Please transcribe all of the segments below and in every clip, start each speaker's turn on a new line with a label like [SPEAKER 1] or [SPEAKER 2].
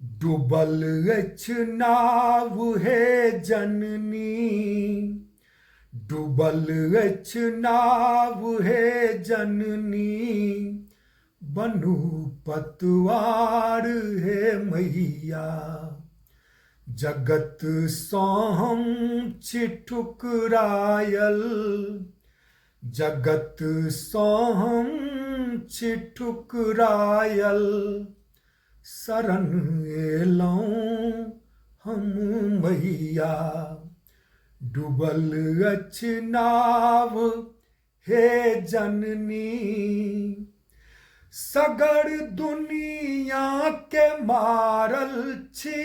[SPEAKER 1] डूबल अछि नाव हे जननी, डूबल अछि नाव हे जननी, बनू पतवार हे मैया। जगत सँ हम छी ठुकरायल, जगत सँ हम छी ठुकरायल, शरण एलहुँ हम मैया। डूबल अछि नाव हे जननी, सगर दुनिया के मारल छी,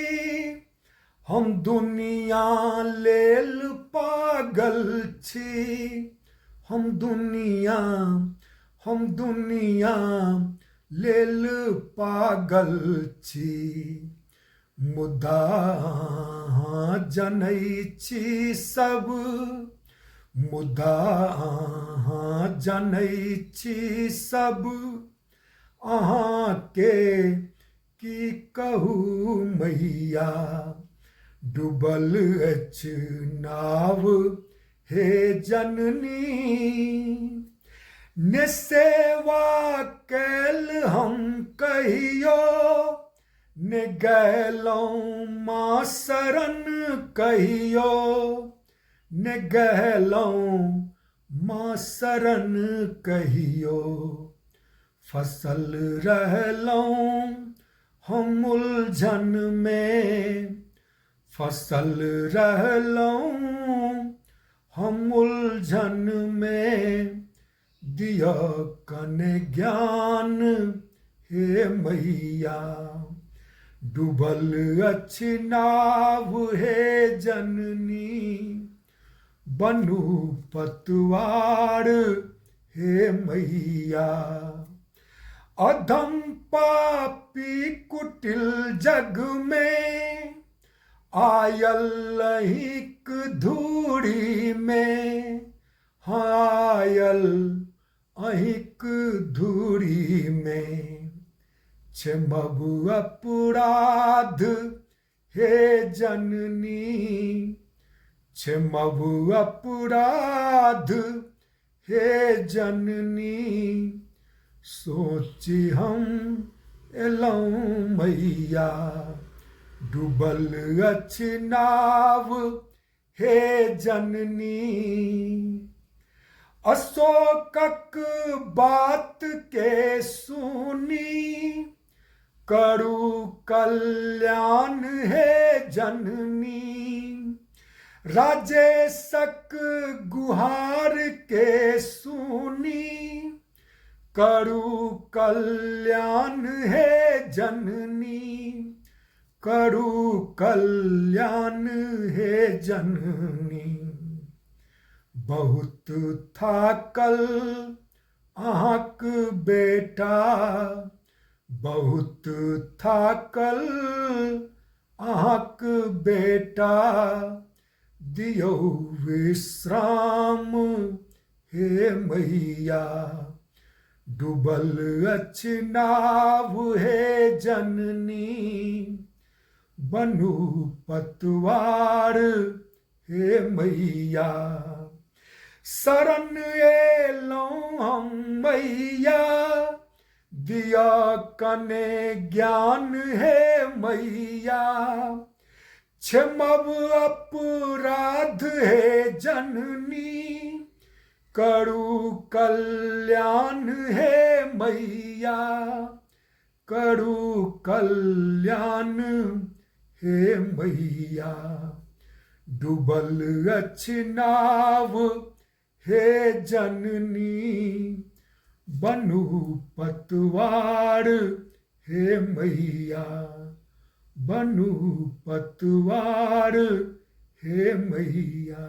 [SPEAKER 1] हम दुनिया लेल पागल छी। हम दुनिया लेल पागल छी। मुदा अहाँ जनै छी सब, मुदा अहाँ जनै छी सब, अहाँके की कहू मैया। डूबल अछि नाव हे जननी, ने सेवा कैल हम कहियो, ने गैलहुँ माँ शरण कहियो, ने गैलहुँ माँ शरण कहियो। फसल रहलहुँ हम उलझन में, फसल रहलहुँ हम उलझन में, दिअ कने ज्ञान हे मैया। डूबल अछि नाव हे जननी, बनू पतवार हे मैया। अधम पापी कुटिल जग में, आयल अहिंक धूड़ी में, आयल अहिंक धूड़ी में। क्षमबु अपराध हे जननी, क्षमबु अपराध हे जननी, सोची हम एलहुँ मैया। डूबल अछि नाव हे जननी, अशोकक बात के सुनी, करू कल्याण हे जननी। राजेशक गुहार के सुनी, करू कल्याण हे जननी, करू कल्याण हे जननी। बहुत थाकल अहाँक बेटा, बहुत थाकल अहाँक बेटा, दियौ विश्राम हे मैया। डूबल अछि नाव हे जननी, बनू पतवार हे मैया। शरण एलहुँ हम मैया, दिअ कने ज्ञान हे मैया। क्षमब अपराध हे जननी, करू कल्याण हे मैया, करू कल्याण हे मैया। डूबल अछि नाव हे जननी, बनू पतवार हे मैया। बनू पतवार हे मैया।